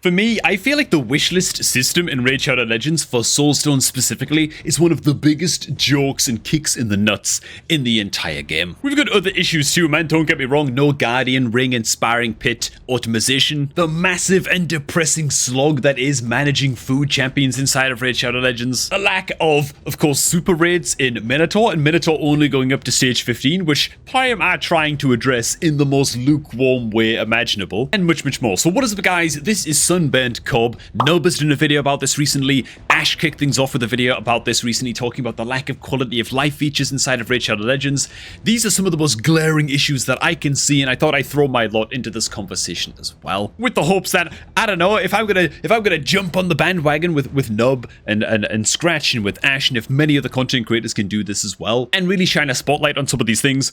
For me, I feel like the wishlist system in Raid Shadow Legends for Soulstone specifically is one of the biggest jokes and kicks in the nuts in the entire game. We've got other issues too, man, don't get me wrong, no Guardian, Ring, Inspiring Pit, Automation, the massive and depressing slog that is managing food champions inside of Raid Shadow Legends, a lack of course, super raids in Minotaur, and Minotaur only going up to stage 15, which Plarium are trying to address in the most lukewarm way imaginable, and much, much more. So what is up, guys? This is Sunburnt Cobb. Nob's done a video about this recently. Ash kicked things off with a video about this recently, talking about the lack of quality of life features inside of Raid Shadow Legends. These are some of the most glaring issues that I can see, and I thought I'd throw my lot into this conversation as well, with the hopes that, I don't know, if I'm gonna jump on the bandwagon with Nub and Scratch and with Ash, and if many other content creators can do this as well, and really shine a spotlight on some of these things,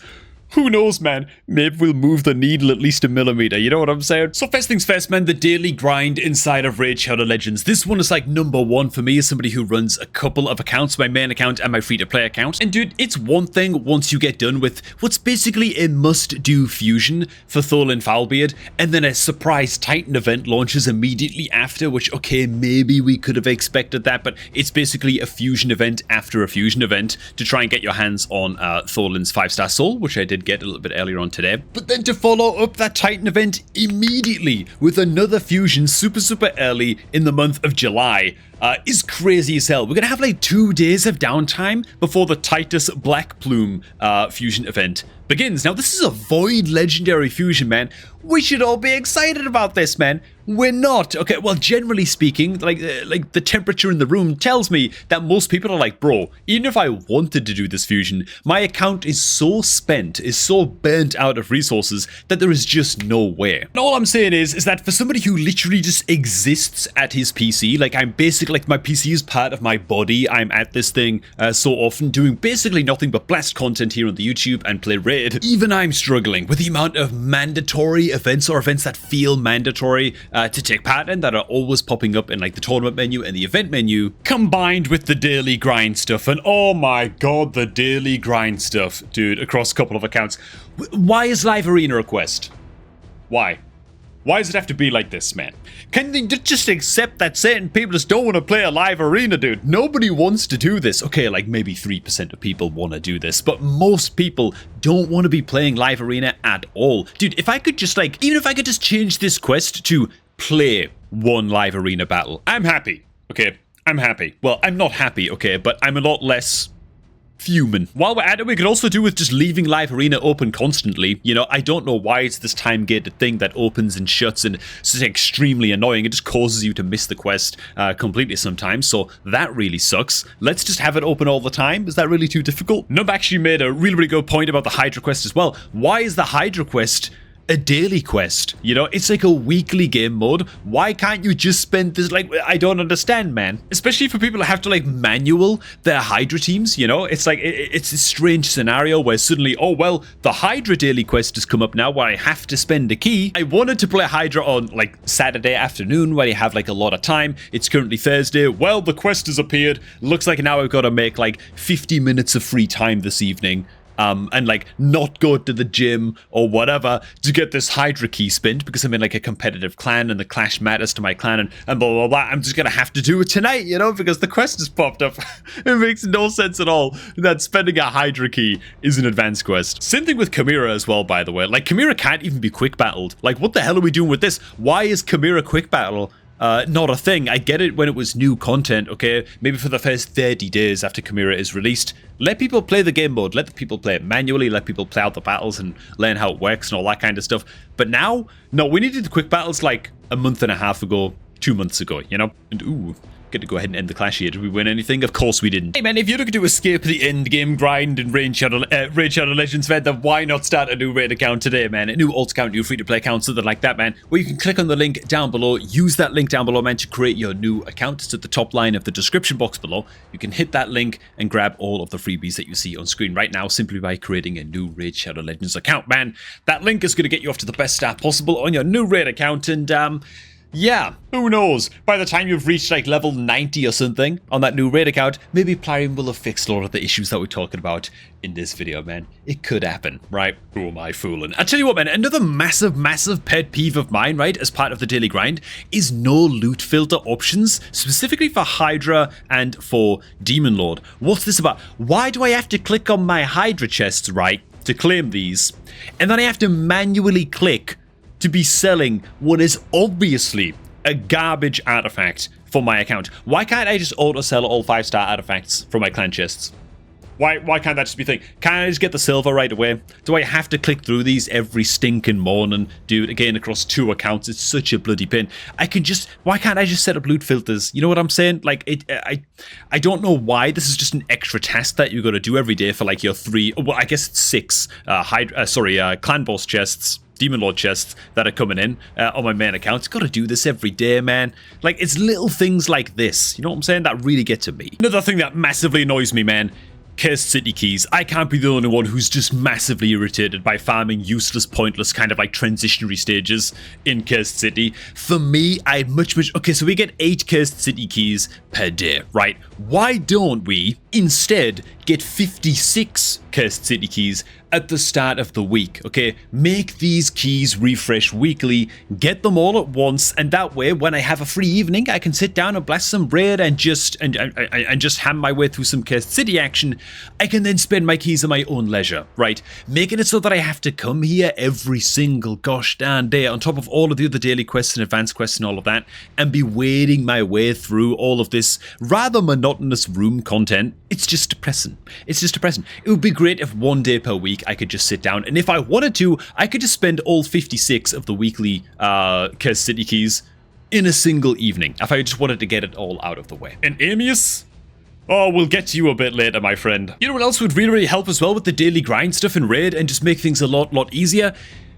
who knows, man? Maybe we'll move the needle at least a millimeter, you know what I'm saying? So first things first, man, the daily grind inside of Raid Shadow Legends. This one is like number one for me as somebody who runs a couple of accounts, my main account and my free-to-play account. And dude, it's one thing once you get done with what's basically a must-do fusion for Thorlin Foulbeard, and then a surprise Titan event launches immediately after, which, okay, maybe we could have expected that, but it's basically a fusion event after a fusion event to try and get your hands on Thorlin's 5-star soul, which I did get a little bit earlier on today. But then to follow up that Titan event immediately with another fusion super early in the month of July is crazy as hell. We're gonna have like 2 days of downtime before the Titus Black Plume fusion event begins. Now this is a Void legendary fusion, man. We should all be excited about this, man. We're not. Okay, well, generally speaking, like the temperature in the room tells me that most people are like, bro, even if I wanted to do this fusion, my account is so spent, is so burnt out of resources that there is just no way. And all I'm saying is that for somebody who literally just exists at his PC, like I'm basically, like my PC is part of my body, I'm at this thing so often doing basically nothing but blast content here on the YouTube and play Raid. Even I'm struggling with the amount of mandatory events or events that feel mandatory to take part in, that are always popping up in like the tournament menu and the event menu, combined with the daily grind stuff. And oh my god, the daily grind stuff, dude, across a couple of accounts. Why is Live Arena a quest? Why? Why does it have to be like this, man? Can they just accept that certain people just don't want to play a live arena, dude? Nobody wants to do this. Okay, like maybe 3% of people want to do this, but most people don't want to be playing live arena at all. Dude, if I could just like, even if I could just change this quest to play one live arena battle, I'm happy, okay? I'm happy. Well, I'm not happy, okay, but I'm a lot less fuming. While we're at it, we could also do with just leaving live arena open constantly. You know, I don't know why it's this time-gated thing that opens and shuts, and it's just extremely annoying. It just causes you to miss the quest completely sometimes, so that really sucks. Let's just have it open all the time. Is that really too difficult? Nub actually made a really good point about the Hydra quest as well. Why is the Hydra quest a daily quest? You know, it's like a weekly game mode. Why can't you just spend this, like, I don't understand, man. Especially for people that have to like manual their Hydra teams, you know? It's like, it's a strange scenario where suddenly, oh well, the Hydra daily quest has come up now where I have to spend a key. I wanted to play Hydra on like Saturday afternoon where you have like a lot of time. It's currently Thursday. Well, the quest has appeared. Looks like now I've got to make like 50 minutes of free time this evening. And like not go to the gym or whatever to get this Hydra key spent because I'm in like a competitive clan and the clash matters to my clan and blah blah blah. I'm just gonna have to do it tonight, you know, because the quest has popped up. It makes no sense at all that spending a Hydra key is an advanced quest. Same thing with Chimera as well, by the way. Like Chimera can't even be quick battled. Like what the hell are we doing with this? Why is Chimera quick battle not a thing? I get it when it was new content, okay? Maybe for the first 30 days after Chimera is released. Let people play the game mode. Let the people play it manually. Let people play out the battles and learn how it works and all that kind of stuff. But now, no, we needed the quick battles like a month and a half ago, 2 months ago, you know? And ooh, get to go ahead and end the clash here. Did we win anything? Of course we didn't. Hey man, if you're looking to escape the end game grind in Raid Shadow Legends, then why not start a new raid account today, man? A new alt account, new free-to-play account, something like that, man. Where you can click on the link down below. Use that link down below, man, to create your new account. It's at the top line of the description box below. You can hit that link and grab all of the freebies that you see on screen right now simply by creating a new Raid Shadow Legends account, man. That link is going to get you off to the best start possible on your new raid account, and yeah, who knows? By the time you've reached like level 90 or something on that new raid account, maybe Plarium will have fixed a lot of the issues that we're talking about in this video, man. It could happen, right? Who am I fooling? I tell you what, man, another massive pet peeve of mine, right, as part of the daily grind, is no loot filter options, specifically for Hydra and for Demon Lord. What's this about? Why do I have to click on my Hydra chests, right, to claim these, and then I have to manually click to be selling what is obviously a garbage artifact for my account? Why can't I just auto sell all 5-star artifacts from my clan chests? Why can't that just be a thing? Can't I just get the silver right away? Do I have to click through these every stinking morning? Do it again across 2 accounts? It's such a bloody pain. Why can't I just set up loot filters? You know what I'm saying? Like, I don't know why. This is just an extra task that you got to do every day for like your 3, well, I guess it's 6, clan boss chests, Demon Lord chests that are coming in on my main account. Got to do this every day, man. Like, it's little things like this, you know what I'm saying, that really get to me. Another thing that massively annoys me, man, cursed city keys. I can't be the only one who's just massively irritated by farming useless, pointless kind of like transitionary stages in Cursed City. For me, I'd much... Okay, so we get 8 Cursed City keys per day, right? Why don't we instead get 56 Cursed City keys at the start of the week, okay? Make these keys refresh weekly, get them all at once, and that way, when I have a free evening, I can sit down and blast some bread and just ham my way through some Cursed City action. I can then spend my keys at my own leisure, right? Making it so that I have to come here every single gosh darn day, on top of all of the other daily quests and advanced quests and all of that, and be wading my way through all of this rather monotonous room content. It's just depressing. It's just depressing. It would be great if one day per week I could just sit down, and if I wanted to, I could just spend all 56 of the weekly Cursed City keys in a single evening, if I just wanted to get it all out of the way. And Amius? Oh, we'll get to you a bit later, my friend. You know what else would really help as well with the daily grind stuff in Raid and just make things a lot easier?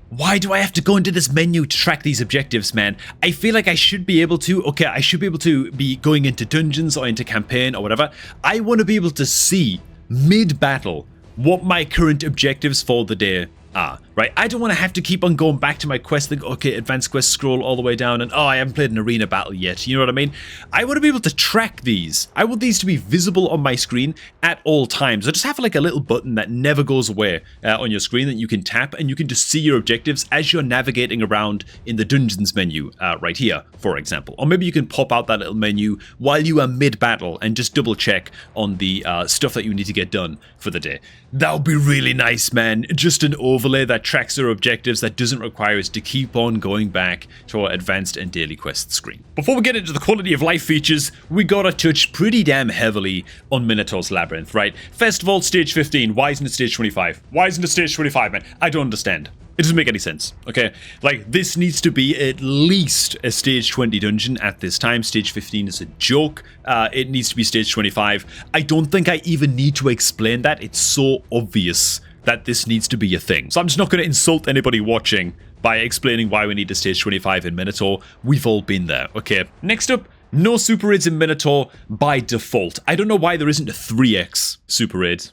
Why do I have to go into this menu to track these objectives, man? I feel like I should be able to, I should be able to be going into dungeons or into campaign or whatever. I want to be able to see mid-battle what my current objectives for the day are, right? I don't want to have to keep on going back to my quest, think, okay, advanced quest, scroll all the way down, and oh, I haven't played an arena battle yet, you know what I mean? I want to be able to track these. I want these to be visible on my screen at all times. I just have like a little button that never goes away on your screen that you can tap, and you can just see your objectives as you're navigating around in the dungeons menu right here, for example. Or maybe you can pop out that little menu while you are mid-battle and just double check on the stuff that you need to get done for the day. That would be really nice, man. Just an overlay that tracks our objectives that doesn't require us to keep on going back to our advanced and daily quest screen. Before we get into the quality of life features, we gotta touch pretty damn heavily on Minotaur's Labyrinth, right? First of all, stage 15. Why isn't it stage 25? Why isn't it stage 25, man? I don't understand. It doesn't make any sense, okay? Like, this needs to be at least a stage 20 dungeon at this time. Stage 15 is a joke. It needs to be stage 25. I don't think I even need to explain that. It's so obvious that this needs to be a thing. So I'm just not going to insult anybody watching by explaining why we need a stage 25 in Minotaur. We've all been there, okay? Next up, no super raids in Minotaur by default. I don't know why there isn't a 3x super raid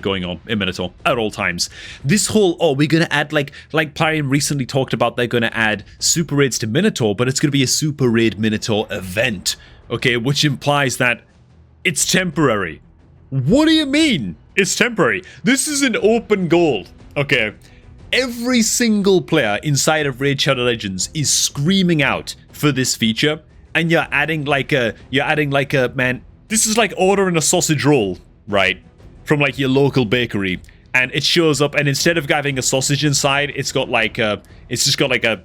going on in Minotaur at all times. This whole, we're going to add, like Plarium recently talked about, they're going to add super raids to Minotaur, but it's going to be a super raid Minotaur event, okay, which implies that it's temporary. What do you mean it's temporary? This is an open goal, okay? Every single player inside of Raid Shadow Legends is screaming out for this feature, and you're adding like a, man, this is like ordering a sausage roll, right? From like your local bakery, and it shows up, and instead of having a sausage inside, it's got like a, it's just got like a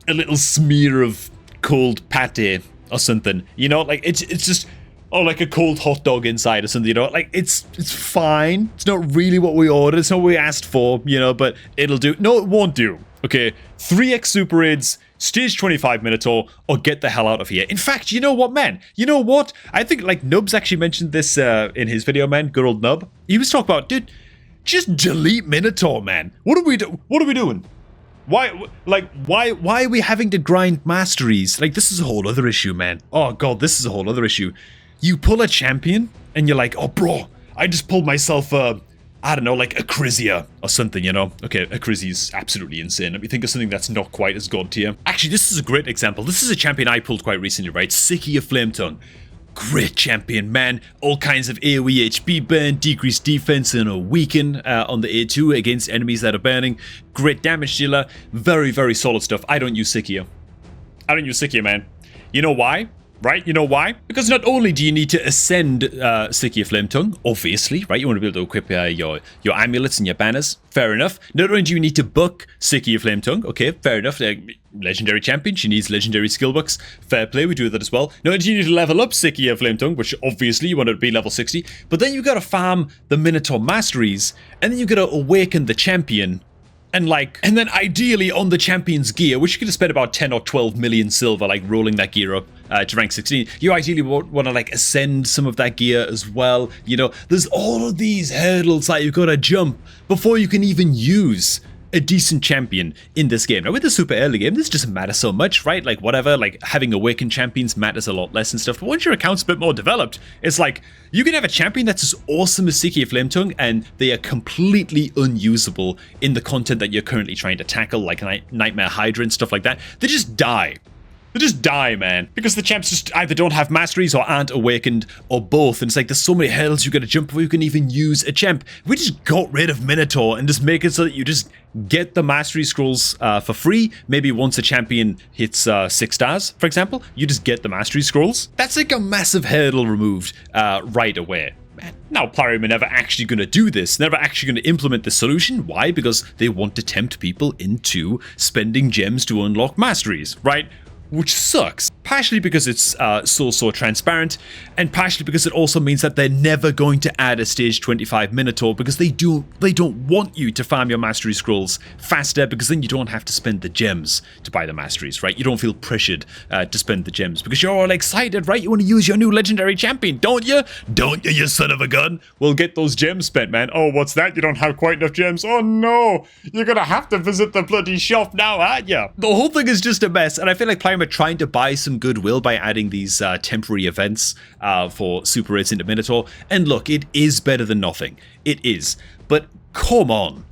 little smear of cold pate or something, you know, like it's just, like a cold hot dog inside or something, you know, like it's fine. It's not really what we ordered, it's not what we asked for, you know, but it'll do. No, it won't do. Okay, 3x super raids, stage 25 Minotaur, or get the hell out of here. In fact, you know what, man? You know what? I think, like, Nubs actually mentioned this in his video, man. Good old Nub. He was talking about, dude, just delete Minotaur, man. What are we doing? Why are we having to grind masteries? Like, this is a whole other issue, man. Oh, God, this is a whole other issue. You pull a champion, and you're like, oh, bro, I just pulled myself a I don't know, like Acrizia or something, you know? Okay, Acrizia's absolutely insane. Let me think of something that's not quite as god tier. Actually, this is a great example. This is a champion I pulled quite recently, right? Sikia Flametongue. Great champion, man. All kinds of AoE HP burn, decreased defense, and a weaken on the A2 against enemies that are burning. Great damage dealer. Very, very solid stuff. I don't use Sikia. I don't use Sikia, man. You know why? Right? You know why? Because not only do you need to ascend Sikia Flametongue, obviously, right? You want to be able to equip your amulets and your banners. Fair enough. Not only do you need to book Sikia Flametongue, okay, fair enough. Legendary champion, she needs legendary skill books. Fair play, we do that as well. Not only do you need to level up Sikia Flametongue, which obviously you want to be level 60, but then you gotta farm the Minotaur Masteries, and then you gotta awaken the champion. And then ideally on the champion's gear, which you could have spent about 10 or 12 million silver, like rolling that gear up to rank 16. You ideally want to like ascend some of that gear as well. You know, there's all of these hurdles that you've got to jump before you can even use a decent champion in this game. Now with the super early game, this doesn't matter so much, right? Like whatever, like having awakened champions matters a lot less and stuff. But once your account's a bit more developed, it's like you can have a champion that's as awesome as Sikia Flametongue and they are completely unusable in the content that you're currently trying to tackle, like Nightmare Hydra and stuff like that. They just die. They just die, man. Because the champs just either don't have masteries or aren't awakened or both. And it's like there's so many hurdles you gotta jump before you can even use a champ. If we just got rid of Minotaur and just make it so that you just get the mastery scrolls for free. Maybe once a champion hits 6 stars, for example, you just get the mastery scrolls. That's like a massive hurdle removed right away. Now, Plarium are never actually going to do this, never actually going to implement this solution. Why? Because they want to tempt people into spending gems to unlock masteries, right? Which sucks. Partially because it's so transparent, and partially because it also means that they're never going to add a stage 25 Minotaur because they don't want you to farm your mastery scrolls faster, because then you don't have to spend the gems to buy the masteries, right? You don't feel pressured to spend the gems because you're all excited, right? You want to use your new legendary champion, don't you? Don't you, you son of a gun? Well, get those gems spent, man. Oh, what's that? You don't have quite enough gems? Oh no, you're gonna have to visit the bloody shop now, aren't you? The whole thing is just a mess, and I feel like Plarium are trying to buy some goodwill by adding these temporary events for super raids into Minotaur. And look, it is better than nothing. It is. But come on.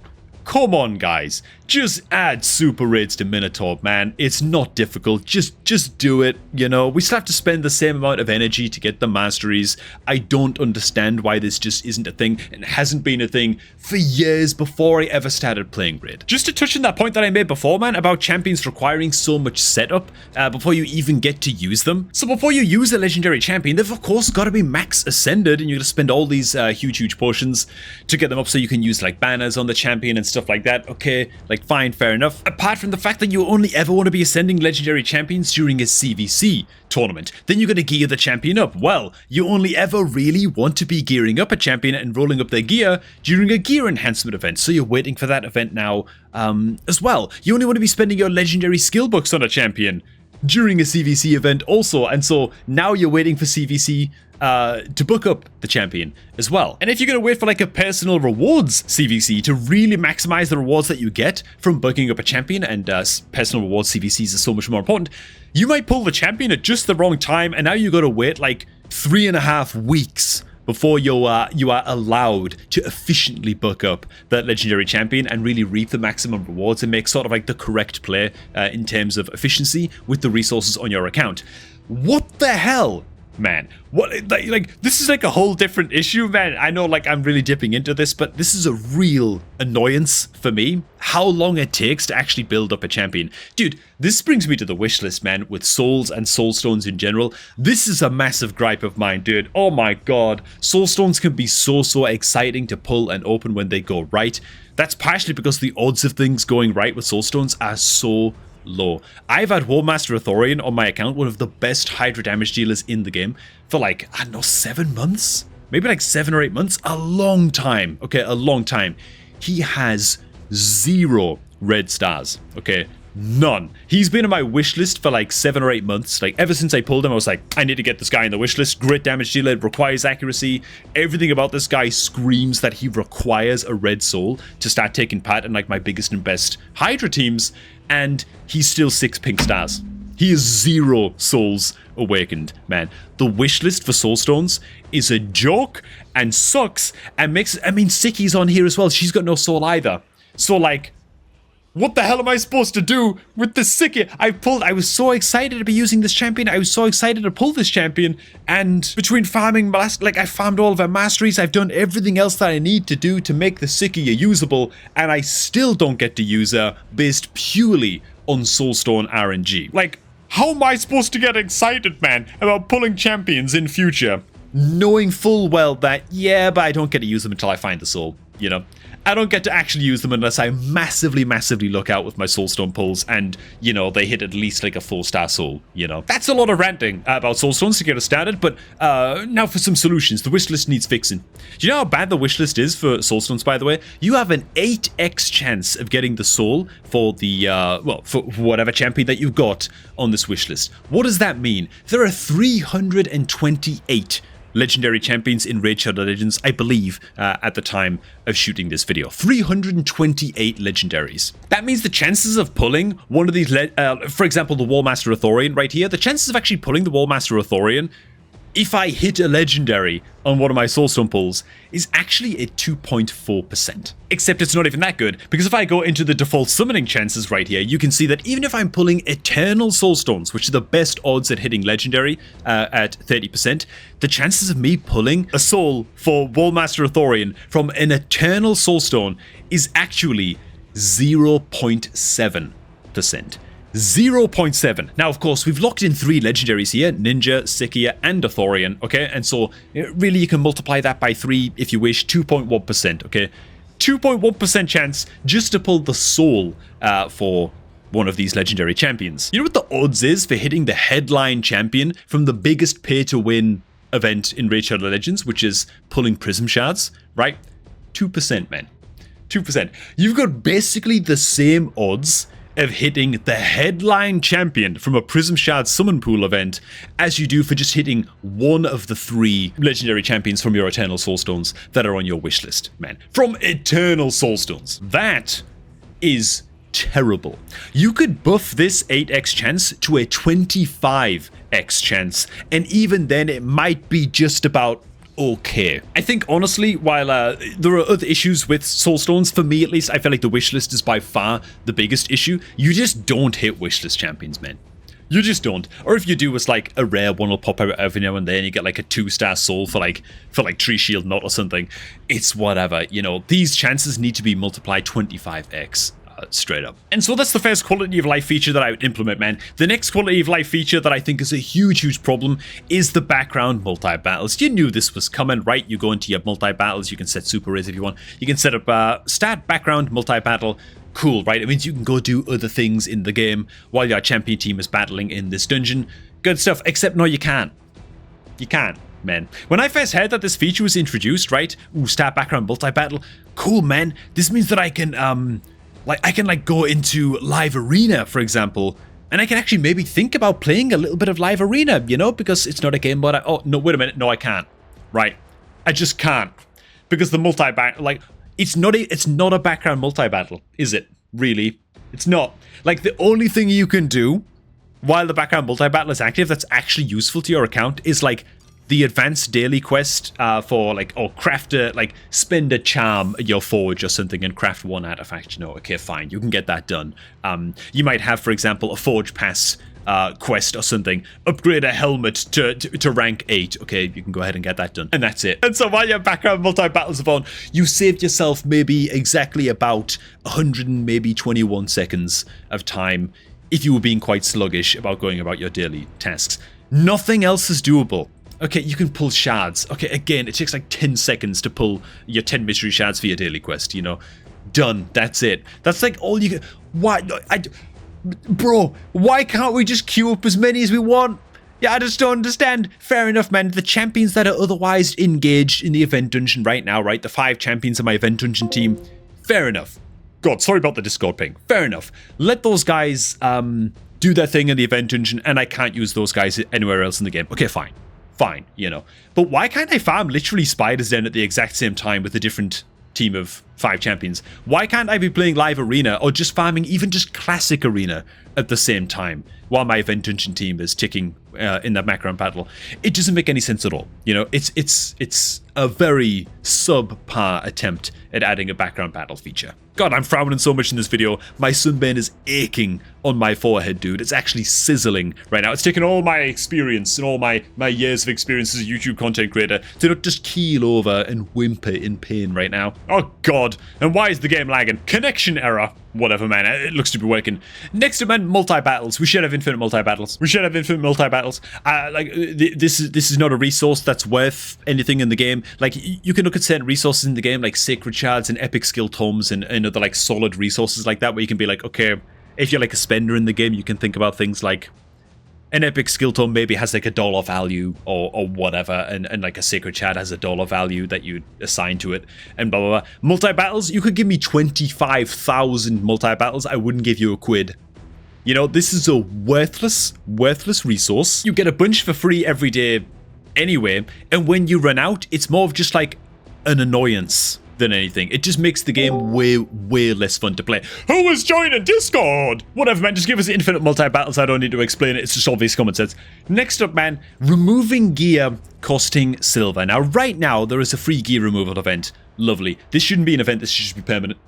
Come on, guys. Just add super raids to Minotaur, man. It's not difficult. Just do it, you know. We still have to spend the same amount of energy to get the masteries. I don't understand why this just isn't a thing, and hasn't been a thing for years before I ever started playing Raid. Just to touch on that point that I made before, man, about champions requiring so much setup before you even get to use them. So before you use a legendary champion, they've of course got to be max ascended, and you're going to spend all these huge potions to get them up so you can use like banners on the champion and stuff like that. Okay, like fine, fair enough. Apart from the fact that you only ever want to be ascending legendary champions during a CVC tournament, then you're going to gear the champion up. Well, you only ever really want to be gearing up a champion and rolling up their gear during a gear enhancement event, so you're waiting for that event now as well. You only want to be spending your legendary skill books on a champion during a CVC event also, and so now you're waiting for CVC to book up the champion as well. And if you're going to wait for like a personal rewards CVC to really maximize the rewards that you get from booking up a champion, and personal rewards CVCs are so much more important, you might pull the champion at just the wrong time, and now you got to wait like 3.5 weeks before you are allowed to efficiently book up that legendary champion and really reap the maximum rewards and make sort of like the correct play in terms of efficiency with the resources on your account. What the hell? Man, what, like this is like a whole different issue, man. I know like I'm really dipping into this, but this is a real annoyance for me, how long it takes to actually build up a champion. Dude, this brings me to the wish list, man, with souls and soul stones in general. This is a massive gripe of mine, dude. Oh my god, soul stones can be so exciting to pull and open when they go right. That's partially because the odds of things going right with soul stones are so low. I've had Warmaster Athorian on my account, one of the best Hydra damage dealers in the game, for like, I don't know, 7 months? Maybe like 7 or 8 months? A long time. Okay, a long time. He has 0 red stars. Okay, none. He's been on my wish list for like 7 or 8 months. Like ever since I pulled him, I was like, I need to get this guy in the wish list. Great damage dealer, requires accuracy. Everything about this guy screams that he requires a red soul to start taking part in like my biggest and best Hydra teams. And he's still 6 pink stars. He is 0 souls awakened, man. The wishlist for soulstones is a joke and sucks and makes... I mean, Sicky's on here as well. She's got no soul either. So, like, what the hell am I supposed to do with this Sicky? I was so excited to be using this champion. I was so excited to pull this champion. And between farming, I farmed all of her masteries. I've done everything else that I need to do to make the Sicky usable. And I still don't get to use her based purely on soulstone RNG. Like, how am I supposed to get excited, man, about pulling champions in future? Knowing full well that, yeah, but I don't get to use them until I find the soul, you know? I don't get to actually use them unless I massively look out with my soulstone pulls and, you know, they hit at least like a 4-star soul, you know? That's a lot of ranting about soulstones to get us started, but now for some solutions. The wishlist needs fixing. Do you know how bad the wishlist is for soulstones, by the way? You have an 8x chance of getting the soul for the, for whatever champion that you've got on this wishlist. What does that mean? There are 328 legendary champions in Raid Shadow Legends, I believe, at the time of shooting this video. 328 legendaries. That means the chances of pulling one of these, for example, the Wallmaster Authorian right here, the chances of actually pulling the Wallmaster Authorian, if I hit a legendary on one of my soulstone pulls, is actually at 2.4%. Except it's not even that good, because if I go into the default summoning chances right here, you can see that even if I'm pulling Eternal Soulstones, which are the best odds at hitting legendary at 30%, the chances of me pulling a soul for Wallmaster Authorian from an Eternal Soulstone is actually 0.7%. 0.7. Now, of course, we've locked in 3 legendaries here, Ninja, Sikia, and Authorian, okay? And so, really, you can multiply that by 3 if you wish, 2.1%, okay? 2.1% chance just to pull the soul for one of these legendary champions. You know what the odds is for hitting the headline champion from the biggest pay-to-win event in Raid Shadow Legends, which is pulling Prism Shards, right? 2%, man. 2%. You've got basically the same odds of hitting the headline champion from a Prism Shard Summon Pool event as you do for just hitting one of the 3 legendary champions from your Eternal Soulstones that are on your wishlist, man. From Eternal Soulstones. That is terrible. You could buff this 8x chance to a 25x chance, and even then it might be just about okay. I think, honestly, while there are other issues with soulstones, for me at least, I feel like the wishlist is by far the biggest issue. You just don't hit wishlist champions, man. You just don't. Or if you do, it's like a rare one will pop out every now and then. You get like a 2-star soul for like Tree Shield Knot or something. It's whatever, you know. These chances need to be multiplied 25x. Straight up. And so that's the first quality of life feature that I would implement, man. The next quality of life feature that I think is a huge problem is the background multi-battles. You knew this was coming, right? You go into your multi-battles, you can set super rays if you want. You can set up start background multi-battle. Cool, right? It means you can go do other things in the game while your champion team is battling in this dungeon. Good stuff, except no, you can't. You can't, man. When I first heard that this feature was introduced, right? Ooh, start background multi-battle. Cool, man. This means that I can, go into live arena, for example, and I can actually maybe think about playing a little bit of live arena, you know, because it's not a game mode. Oh, no, wait a minute. No, I can't. Right. I just can't. Because the multi-battle, like, it's not a background multi-battle, is it? Really? It's not. Like, the only thing you can do while the background multi-battle is active that's actually useful to your account is, like, the advanced daily quest for, like, or craft a, like, spend a charm at your forge or something and craft 1 artifact. You know, okay, fine, you can get that done. You might have, for example, a forge pass quest or something. Upgrade a helmet to rank 8. Okay, you can go ahead and get that done. And that's it. And so while your background multi-battles are on, you saved yourself maybe exactly about 121 seconds of time if you were being quite sluggish about going about your daily tasks. Nothing else is doable. Okay, you can pull shards. Okay, again, it takes like 10 seconds to pull your 10 mystery shards for your daily quest, you know. Done. That's it. That's like all you can... Why? Bro, why can't we just queue up as many as we want? Yeah, I just don't understand. Fair enough, man. The champions that are otherwise engaged in the event dungeon right now, right? The 5 champions of my event dungeon team. Fair enough. God, sorry about the Discord ping. Fair enough. Let those guys do their thing in the event dungeon, and I can't use those guys anywhere else in the game. Okay, fine. Fine, you know. But why can't I farm literally spiders then at the exact same time with a different team of 5 champions? Why can't I be playing live arena or just farming even just classic arena at the same time while my event dungeon team is ticking in that background battle? It doesn't make any sense at all. You know, it's a very subpar attempt at adding a background battle feature. God, I'm frowning so much in this video. My sunburn is aching on my forehead, dude. It's actually sizzling right now. It's taken all my experience and all my years of experience as a YouTube content creator to not just keel over and whimper in pain right now. Oh god, and why is the game lagging? Connection error. Whatever, man. It looks to be working. Next up, man, multi-battles. We should have infinite multi-battles. This is not a resource that's worth anything in the game. Like, you can look at certain resources in the game, like sacred shards and epic skill tomes and other, like, solid resources like that, where you can be like, okay, if you're, like, a spender in the game, you can think about things like an epic skill tome maybe has like $1 value or whatever, and like a sacred shard has $1 value that you assign to it, and blah blah blah. Multi-battles, you could give me 25,000 multi-battles, I wouldn't give you a quid. You know, this is a worthless resource. You get a bunch for free every day anyway, and when you run out, it's more of just like an annoyance than anything. It just makes the game way less fun to play. Who is joining Discord? Whatever, man, just give us infinite multi-battles. I don't need to explain it. It's just obvious common sense. Next up, man, removing gear costing silver. Now, right now, there is a free gear removal event. Lovely. This shouldn't be an event. This should just be permanent.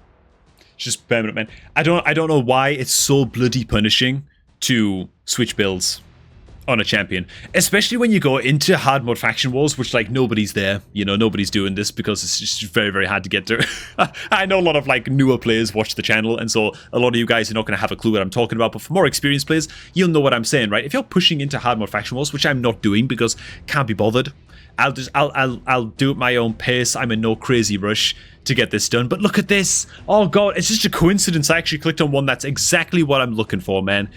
It's just permanent, man. I don't know why it's so bloody punishing to switch builds on a champion, especially when you go into hard mode faction wars, which, like, nobody's there, you know, nobody's doing this because it's just very hard to get to. I know a lot of, like, newer players watch the channel, and so a lot of you guys are not going to have a clue what I'm talking about, but for more experienced players, you'll know what I'm saying, right? If you're pushing into hard mode faction wars, which I'm not doing because can't be bothered, I'll do it at my own pace. I'm in no crazy rush to get this done. But look at this. Oh god, it's just a coincidence I actually clicked on one that's exactly what I'm looking for, man.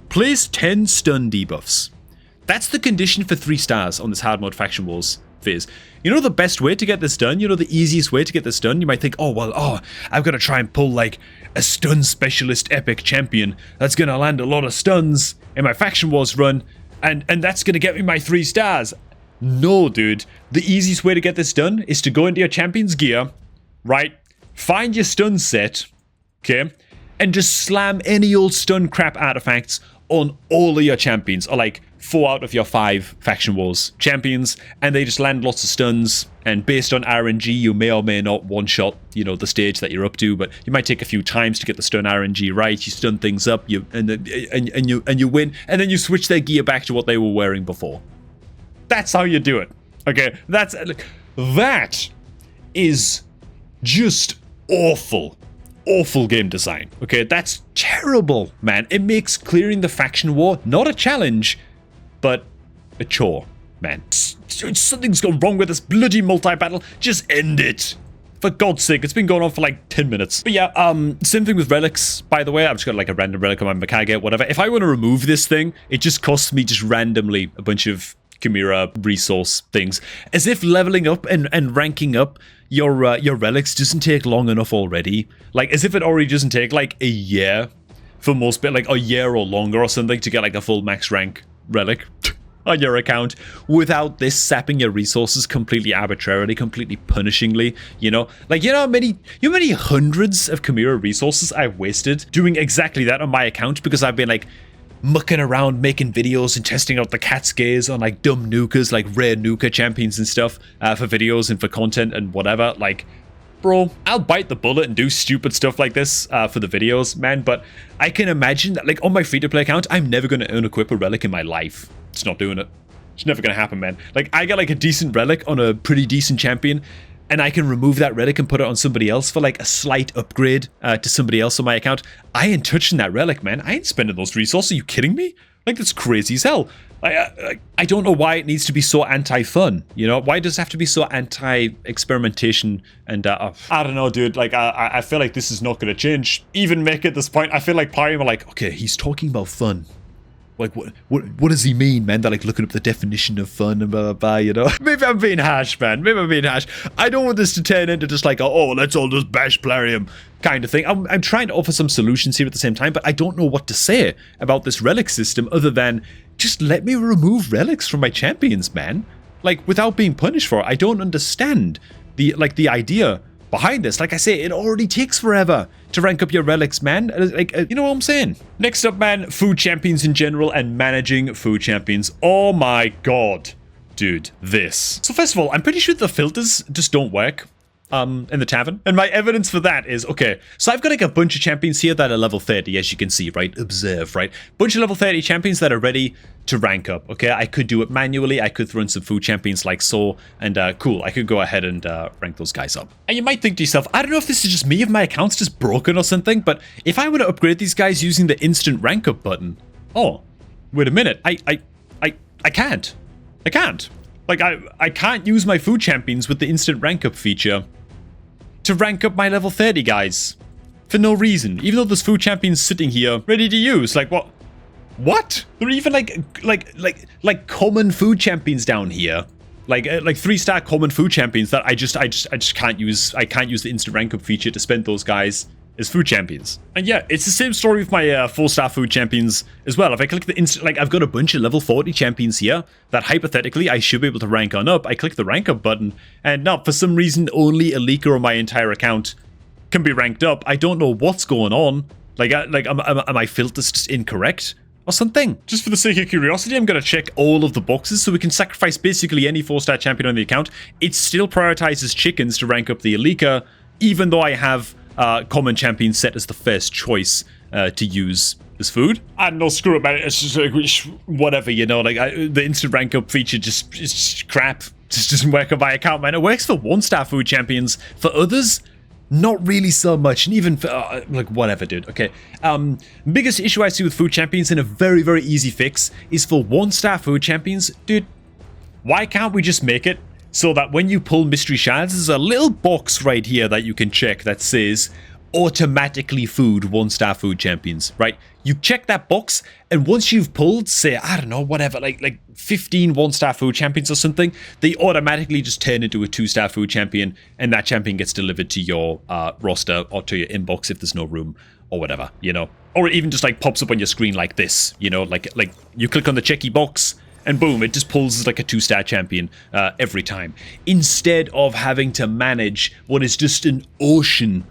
Place 10 stun debuffs. That's the condition for 3 stars on this hard mode faction wars phase. You know the best way to get this done? You know the easiest way to get this done? You might think, I've got to try and pull like a stun specialist epic champion that's going to land a lot of stuns in my faction wars run, and that's going to get me my 3 stars. No, dude. The easiest way to get this done is to go into your champion's gear, right? Find your stun set, okay? And just slam any old stun crap artifacts on all of your champions, or like 4 out of your 5 faction wars champions, and they just land lots of stuns, and based on RNG you may or may not one-shot, you know, the stage that you're up to, but you might take a few times to get the stun RNG right. You stun things up, you win, and then you switch their gear back to what they were wearing before. That's how you do it. Okay, that is just awful game design. Okay, that's terrible, man. It makes clearing the faction war not a challenge, but a chore, man. Something's gone wrong with this bloody multi-battle. Just end it. For God's sake, it's been going on for like 10 minutes. But yeah, same thing with relics, by the way. I've just got like a random relic on my Mikage, whatever. If I want to remove this thing, it just costs me just randomly a bunch of Chimera resource things. As if leveling up and ranking up your relics doesn't take long enough already. Like, as if it already doesn't take like a year for most, like a year or longer or something to get like a full max rank relic on your account without this sapping your resources completely arbitrarily, completely punishingly, you know? Like, you know how many hundreds of Chimera resources I've wasted doing exactly that on my account because I've been like mucking around making videos and testing out the cat's gaze on like dumb nukas, like rare nuka champions and stuff for videos and for content and whatever. Like, bro, I'll bite the bullet and do stupid stuff like this for the videos, man, but I can imagine that, like, on my free-to-play account, I'm never going to unequip a relic in my life. It's not doing it. It's never going to happen, man. Like, I get like a decent relic on a pretty decent champion, and I can remove that relic and put it on somebody else for like a slight upgrade to somebody else on my account. I ain't touching that relic, man. I ain't spending those resources. Are you kidding me? Like, that's crazy as hell. I don't know why it needs to be so anti-fun, you know? Why does it have to be so anti-experimentation and, I don't know, dude. Like, I feel like this is not going to change. Even make at this point, I feel like Plarium are like, okay, he's talking about fun. Like, what does he mean, man? They're like looking up the definition of fun and blah, blah, blah, you know? Maybe I'm being harsh, man. Maybe I'm being harsh. I don't want this to turn into just like, oh, let's all just bash Plarium kind of thing. I'm trying to offer some solutions here at the same time, but I don't know what to say about this relic system other than just let me remove relics from my champions, man. Like, without being punished for it. I don't understand the idea behind this. Like I say, it already takes forever to rank up your relics, man. You know what I'm saying? Next up, man, food champions in general and managing food champions. Oh my god. Dude, this. So first of all, I'm pretty sure the filters just don't work in the tavern. And my evidence for that is, okay, so I've got like a bunch of champions here that are level 30, as you can see, right? Observe, right? Bunch of level 30 champions that are ready to rank up, okay? I could do it manually. I could throw in some food champions like so, and cool, I could go ahead and rank those guys up. And you might think to yourself, I don't know if this is just me, if my account's just broken or something, but if I were to upgrade these guys using the instant rank up button, oh, wait a minute, I can't. I can't. Like, I can't use my food champions with the instant rank up feature to rank up my level 30 guys. For no reason. Even though there's food champions sitting here ready to use. Like, what? What? There are even like common food champions down here. Like 3-star common food champions that I just can't use. I can't use the instant rank up feature to spend those guys as food champions. And yeah, it's the same story with my 4-star food champions as well. If I click the instant, like I've got a bunch of level 40 champions here that hypothetically I should be able to rank on up. I click the rank up button and now for some reason only a leaker on my entire account can be ranked up. I don't know what's going on. Am my filters just incorrect or something? Just for the sake of curiosity, I'm going to check all of the boxes so we can sacrifice basically any 4-star champion on the account. It still prioritizes chickens to rank up the Elika, even though I have common champion set as the first choice to use as food. I don't know, screw it, man. It's just like, whatever, you know, like the instant rank up feature just crap. Just doesn't work on my account, man. It works for 1-star food champions. For others, not really so much. And even for, like, whatever, dude. Okay. Biggest issue I see with food champions and a very, very easy fix is for 1-star food champions. Dude, why can't we just make it so that when you pull mystery shards, there's a little box right here that you can check that says automatically food 1-star food champions, right? You check that box, and once you've pulled, say, I don't know, whatever, like 15 1-star food champions or something, they automatically just turn into a 2-star food champion, and that champion gets delivered to your roster or to your inbox if there's no room or whatever, you know? Or it even just like pops up on your screen like this, you know, like you click on the checky box, and boom, it just pulls like a 2-star champion every time. Instead of having to manage what is just an ocean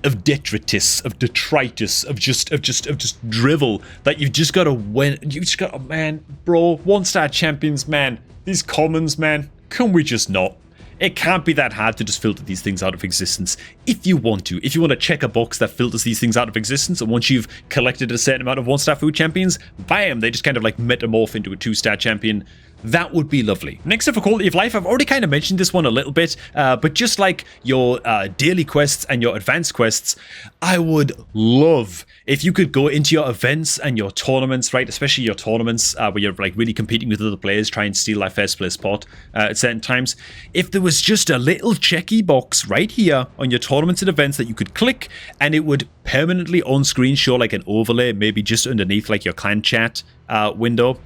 of detritus, of detritus, of just drivel that you've just got to win. You just got to, man, bro, 1-star champions, man. These commons, man. Can we just not? It can't be that hard to just filter these things out of existence if you want to. If you want to check a box that filters these things out of existence, and once you've collected a certain amount of 1-star food champions, bam, they just kind of like metamorph into a 2-star champion. That would be lovely. Next up for quality of life, I've already kind of mentioned this one a little bit, but just like your daily quests and your advanced quests, I would love if you could go into your events and your tournaments, right? Especially your tournaments where you're like really competing with other players, try and steal that first place spot at certain times. If there was just a little checky box right here on your tournaments and events that you could click, and it would permanently on screen show like an overlay, maybe just underneath like your clan chat window.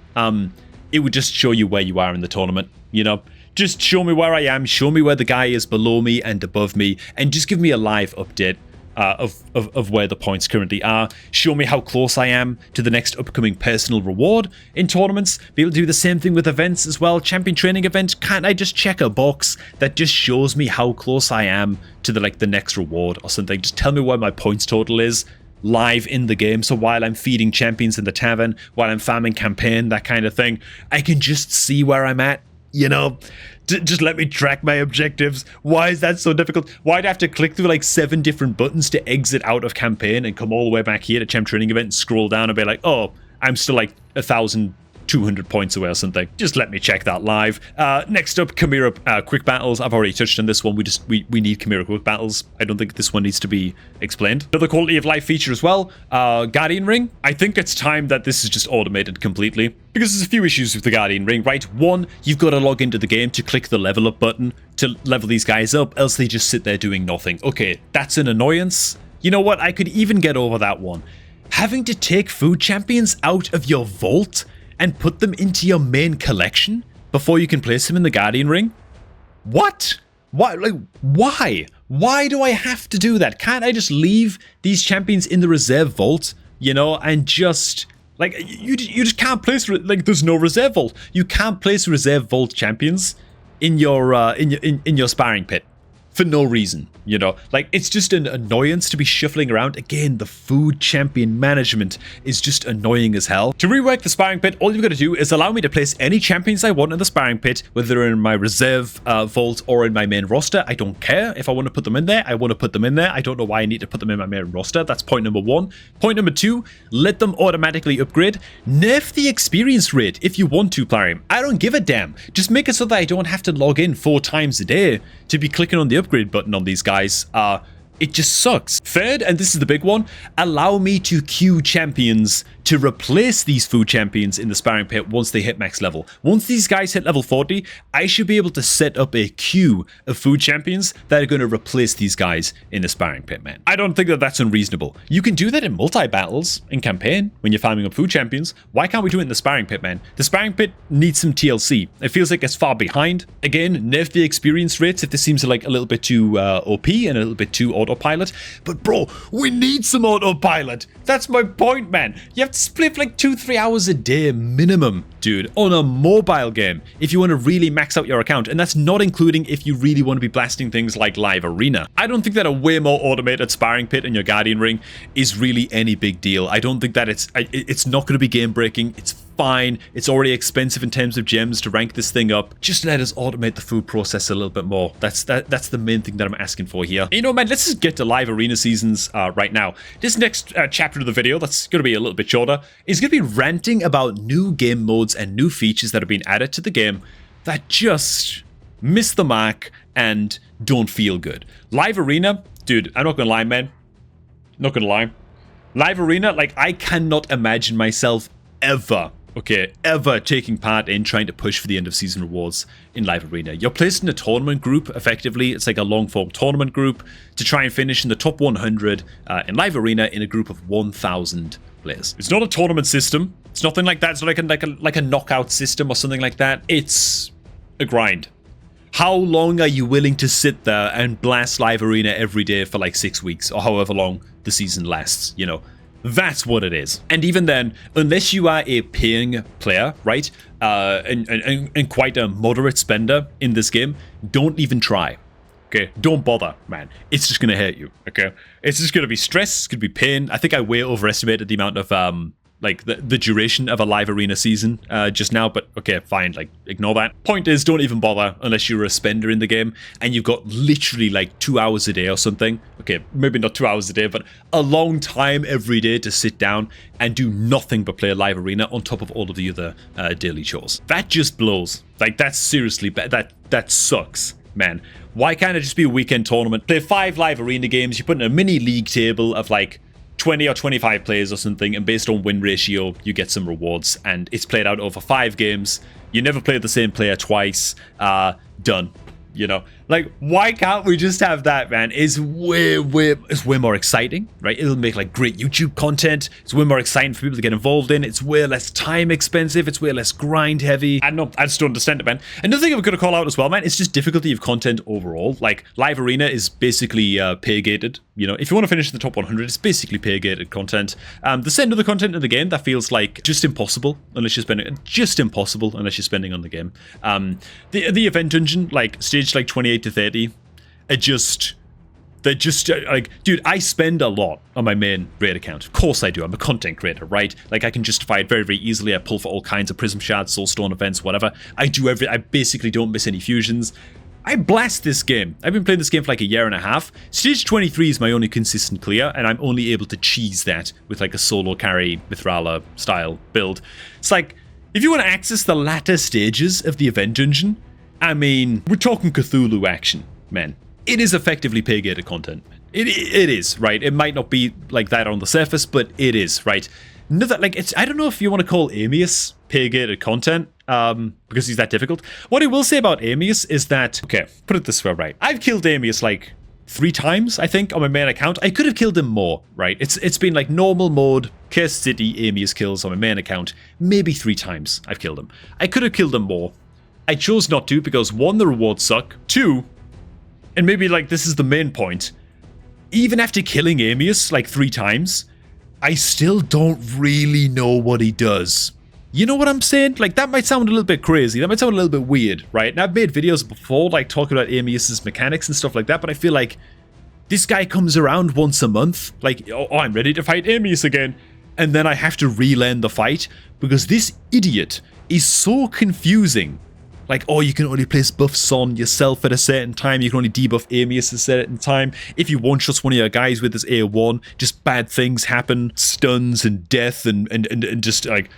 It would just show you where you are in the tournament, you know? Just show me where I am, show me where the guy is below me and above me, and just give me a live update of where the points currently are. Show me how close I am to the next upcoming personal reward in tournaments. Be able to do the same thing with events as well. Champion training event, can't I just check a box that just shows me how close I am to the next reward or something? Just tell me where my points total is live in the game, so while I'm feeding champions in the tavern, while I'm farming campaign, that kind of thing, I can just see where I'm at, you know? Just let me track my objectives. Why is that so difficult? Why'd I have to click through like 7 different buttons to exit out of campaign and come all the way back here to champ training event and scroll down and be like, oh, I'm still like 1,200 points away or something. Just let me check that live. Next up, Chimera quick battles. I've already touched on this one. We need Chimera quick battles. I don't think this one needs to be explained. Another quality of life feature as well, Guardian Ring. I think it's time that this is just automated completely, because there's a few issues with the Guardian Ring, right? One, you've got to log into the game to click the level up button to level these guys up, else they just sit there doing nothing. Okay, that's an annoyance. You know what? I could even get over that one. Having to take food champions out of your vault and put them into your main collection before you can place them in the Guardian Ring? What? Why? Like, why? Why do I have to do that? Can't I just leave these champions in the reserve vault, you know, and just, like, you just can't place, like, there's no reserve vault. You can't place reserve vault champions in your in your sparring pit. for no reason, you know? Like, it's just an annoyance to be shuffling around. Again, the food champion management is just annoying as hell. To rework the sparring pit, all you've got to do is allow me to place any champions I want in the sparring pit, whether they're in my reserve vault or in my main roster. I don't care. If I want to put them in there, I want to put them in there. I don't know why I need to put them in my main roster. That's point number one. Point number two, let them automatically upgrade. Nerf the experience rate if you want to, Plarium. I don't give a damn. Just make it so that I don't have to log in 4 times a day to be clicking on the upgrade button on these guys. It just sucks. Third, and this is the big one, allow me to queue champions to replace these food champions in the sparring pit once they hit max level. Once these guys hit level 40, I should be able to set up a queue of food champions that are going to replace these guys in the sparring pit, man. I don't think that that's unreasonable. You can do that in multi-battles, in campaign, when you're farming up food champions. Why can't we do it in the sparring pit, man? The sparring pit needs some TLC. It feels like it's far behind. Again, nerf the experience rates if this seems like a little bit too OP and a little bit too autopilot. But bro, we need some autopilot. That's my point, man. You have to split like 2-3 hours a day minimum, dude, on a mobile game if you want to really max out your account. And that's not including if you really want to be blasting things like live arena. I don't think that a way more automated sparring pit in your Guardian ring is really any big deal. I don't think that it's not going to be game breaking. It's fine. It's already expensive in terms of gems to rank this thing up. Just let us automate the food process a little bit more. That's the main thing that I'm asking for here. You know, man, let's just get to live arena seasons right now. This next chapter of the video, that's going to be a little bit shorter, is going to be ranting about new game modes and new features that have been added to the game that just miss the mark and don't feel good. Live arena, dude, I'm not going to lie, man. Not going to lie. Live arena, like, I cannot imagine myself ever taking part in trying to push for the end of season rewards in live arena. You're placed in a tournament group, effectively. It's like a long form tournament group to try and finish in the top 100 in live arena in a group of 1,000 players. It's not a tournament system. It's nothing like that. It's not like a knockout system or something like that. It's a grind. How long are you willing to sit there and blast live arena every day for like 6 weeks or however long the season lasts, you know? That's what it is. And even then, unless you are a paying player, right, and quite a moderate spender in this game, don't even try. Okay, don't bother, man. It's just gonna hurt you. Okay, it's just gonna be stress. It's gonna be pain. I think I way overestimated the amount of like the duration of a live arena season just now, but okay, fine, like ignore that. Point is, don't even bother unless you're a spender in the game and you've got literally like 2 hours a day or something. Okay, maybe not 2 hours a day, but a long time every day to sit down and do nothing but play a live arena on top of all of the other daily chores. That just blows. Like, that's seriously bad. That sucks, man. Why can't it just be a weekend tournament? Play 5 live arena games, you put in a mini league table of like 20 or 25 players or something, and based on win ratio, you get some rewards, and it's played out over 5 games. You never play the same player twice. Done. You know, like, why can't we just have that, man? It's way more exciting, right? It'll make like great YouTube content. It's way more exciting for people to get involved in. It's way less time expensive. It's way less grind heavy. I just don't understand it, man. Another thing I'm going to call out as well, man, it's just difficulty of content overall. Like, live arena is basically pay gated. You know, if you want to finish in the top 100, it's basically pay gated content. There's certain other content in the game that feels like just impossible unless you're spending on the game. The event dungeon, like stage like 28 to 30, they're just like, dude, I spend a lot on my main raid account. Of course I do. I'm a content creator, right? Like, I can justify it very, very easily. I pull for all kinds of prism shards, soulstone events, whatever. I basically don't miss any fusions. I blast this game. I've been playing this game for like a year and a half. Stage 23 is my only consistent clear, and I'm only able to cheese that with like a solo carry Mithrala style build. It's like, if you want to access the latter stages of the event dungeon, I mean, we're talking Cthulhu action, man. It is effectively pay-gated content. It is, right? It might not be like that on the surface, but it is, right? I don't know if you want to call Amius pay-gated content, because he's that difficult. What I will say about Amius is that, okay, put it this way, right? I've killed Amius like 3 times, I think, on my main account. I could have killed him more, right? It's been like normal mode, Cursed City, Amius kills on my main account. Maybe 3 times I've killed him. I could have killed him more. I chose not to because 1, the rewards suck. 2, and maybe like this is the main point, even after killing Amius like 3 times, I still don't really know what he does. You know what I'm saying? Like, that might sound a little bit crazy. That might sound a little bit weird, right? And I've made videos before, like, talking about Amius's mechanics and stuff like that, but I feel like this guy comes around once a month, like, oh, I'm ready to fight Amius again, and then I have to relearn the fight, because this idiot is so confusing. Like, oh, you can only place buffs on yourself at a certain time, you can only debuff Amius at a certain time. If you one-shots one of your guys with this A1, just bad things happen, stuns and death and just like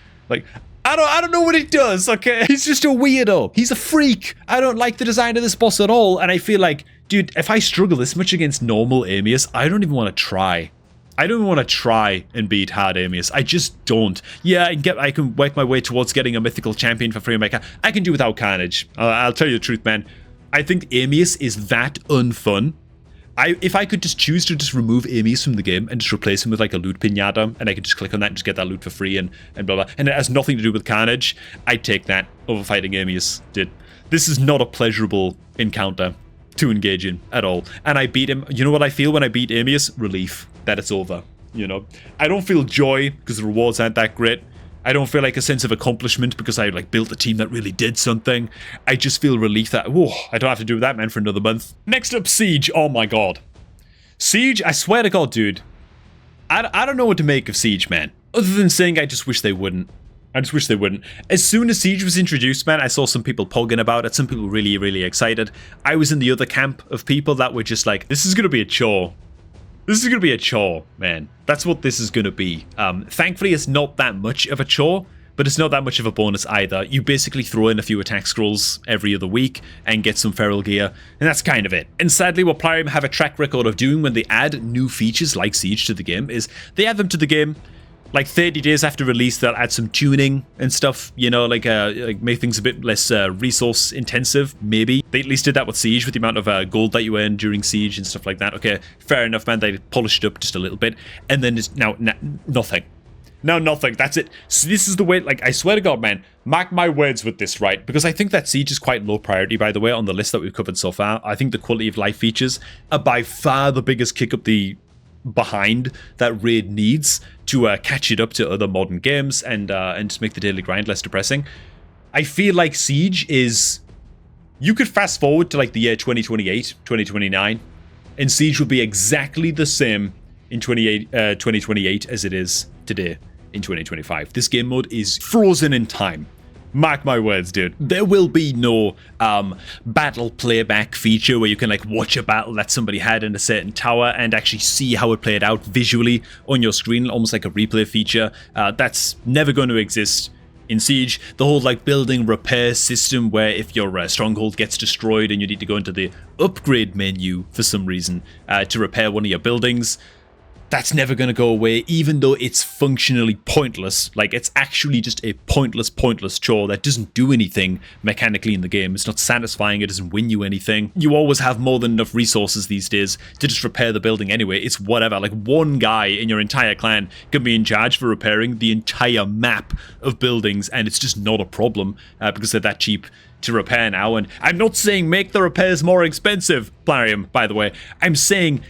I don't know what it does, okay? He's just a weirdo. He's a freak. I don't like the design of this boss at all, and I feel like, dude, if I struggle this much against normal Amius, I don't even want to try. I don't want to try and beat hard Amius. I just don't. Yeah, I can work my way towards getting a mythical champion for free maker. I can do without Carnage. I'll tell you the truth, man. I think Amius is that unfun. If I could just choose to just remove Amius from the game and just replace him with like a loot pinata, and I could just click on that and just get that loot for free and blah blah, and it has nothing to do with Carnage, I'd take that over fighting Amius. This is not a pleasurable encounter to engage in at all. And I beat him. You know what I feel when I beat Amius? Relief that it's over. You know, I don't feel joy because the rewards aren't that great. I don't feel like a sense of accomplishment because I like built a team that really did something. I just feel relief that, whoa, I don't have to do that, man, for another month. Next up, Siege. Oh my god. Siege, I swear to god, dude. I don't know what to make of Siege, man. Other than saying I just wish they wouldn't. I just wish they wouldn't. As soon as Siege was introduced, man, I saw some people pogging about it. Some people really, really excited. I was in the other camp of people that were just like, this is going to be a chore. This is going to be a chore, man. That's what this is going to be. Thankfully, it's not that much of a chore, but it's not that much of a bonus either. You basically throw in a few attack scrolls every other week and get some feral gear, and that's kind of it. And sadly, what Plarium have a track record of doing when they add new features like Siege to the game is they add them to the game like 30 days after release. They'll add some tuning and stuff, you know, like make things a bit less resource intensive, maybe. They at least did that with Siege, with the amount of gold that you earn during Siege and stuff like that. Okay, fair enough, man. They polished it up just a little bit, and then just now nothing. Now nothing. That's it. So this is the way, like, I swear to god, man, mark my words with this, right? Because I think that Siege is quite low priority, by the way, on the list that we've covered so far. I think the quality of life features are by far the biggest kick up the behind that Raid needs to catch it up to other modern games and just make the daily grind less depressing. I feel like Siege is... You could fast forward to like the year 2028, 2029, and Siege will be exactly the same in 2028 as it is today in 2025. This game mode is frozen in time. Mark my words, dude. There will be no battle playback feature where you can like watch a battle that somebody had in a certain tower and actually see how it played out visually on your screen, almost like a replay feature. That's never going to exist in Siege. The whole like building repair system where if your stronghold gets destroyed and you need to go into the upgrade menu for some reason to repair one of your buildings, that's never going to go away, even though it's functionally pointless. Like, it's actually just a pointless chore that doesn't do anything mechanically in the game. It's not satisfying, it doesn't win you anything. You always have more than enough resources these days to just repair the building anyway. It's whatever. Like, one guy in your entire clan can be in charge for repairing the entire map of buildings, and it's just not a problem because they're that cheap to repair now. And I'm not saying make the repairs more expensive, Plarium, by the way. I'm saying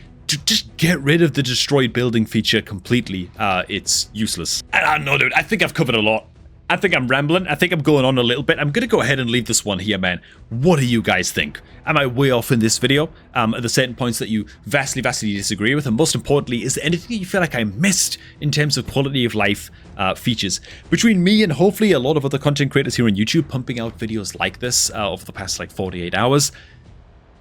just get rid of the destroyed building feature completely. It's useless. I don't know, dude. I think I've covered a lot. I think I'm rambling. I think I'm going on a little bit. I'm going to go ahead and leave this one here, man. What do you guys think? Am I way off in this video? Are there certain points that you vastly disagree with? And most importantly, is there anything you feel like I missed in terms of quality of life features? Between me and hopefully a lot of other content creators here on YouTube pumping out videos like this over the past like 48 hours,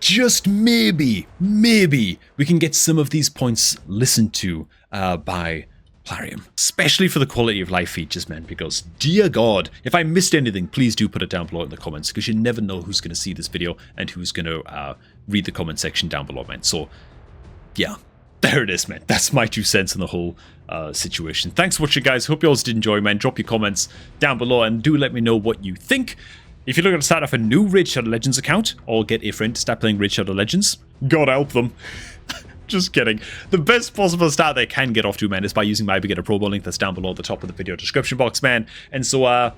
just maybe we can get some of these points listened to by Plarium. Especially for the quality of life features, man, because dear god, if I missed anything, please do put it down below in the comments, because you never know who's going to see this video and who's going to read the comment section down below, man. So, yeah, there it is, man. That's my 2 cents in the whole situation. Thanks for watching, guys. Hope you all did enjoy, man. Drop your comments down below and do let me know what you think. If you're looking to start off a new Raid Shadow Legends account, or get a friend to start playing Raid Shadow Legends, God help them. Just kidding. The best possible start they can get off to, man, is by using my beginner promo link that's down below at the top of the video description box, man. And so,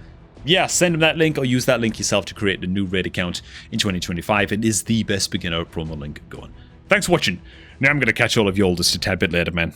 yeah, send them that link or use that link yourself to create a new Raid account in 2025. It is the best beginner promo link going. Thanks for watching. Now I'm going to catch all of you all just a tad bit later, man.